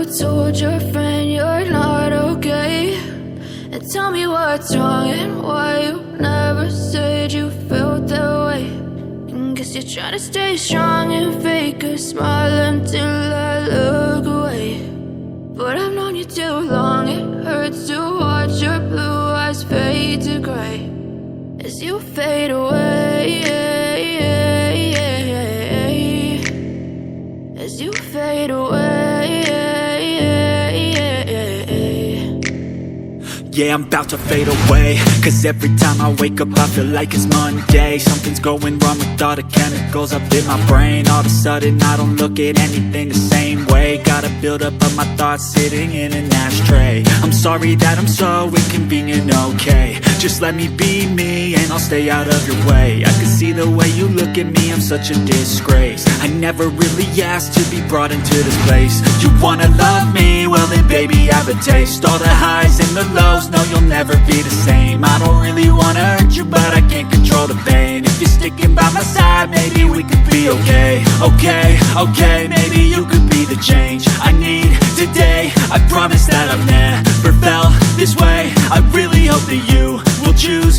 told your friend you're not okay? And tell me what's wrong and why you never said you felt that way. And guess you're trying to stay strong and fake a smile until I look away. But I've known you too long, it hurts to watch your blue eyes fade to gray as you fade away, as you fade away. Yeah, I'm about to fade away, cause every time I wake up I feel like it's Monday. Something's going wrong with all the chemicals up in my brain. All of a sudden I don't look at anything the same way. Got a buildup of my thoughts sitting in an ashtray. I'm sorry that I'm so inconvenient, okay? Just let me be me and I'll stay out of your way. I can see the way you look at me, I'm such a disgrace. I never really asked to be brought into this place. You wanna love me? Well then baby I have a taste. All the highs and the lows, no, you'll never be the same. I don't really wanna hurt you, but I can't control the pain. If you're sticking by my side, maybe we could be okay. Okay, maybe you could be the change I need today. I promise that I've never felt this way. I really hope that you will choose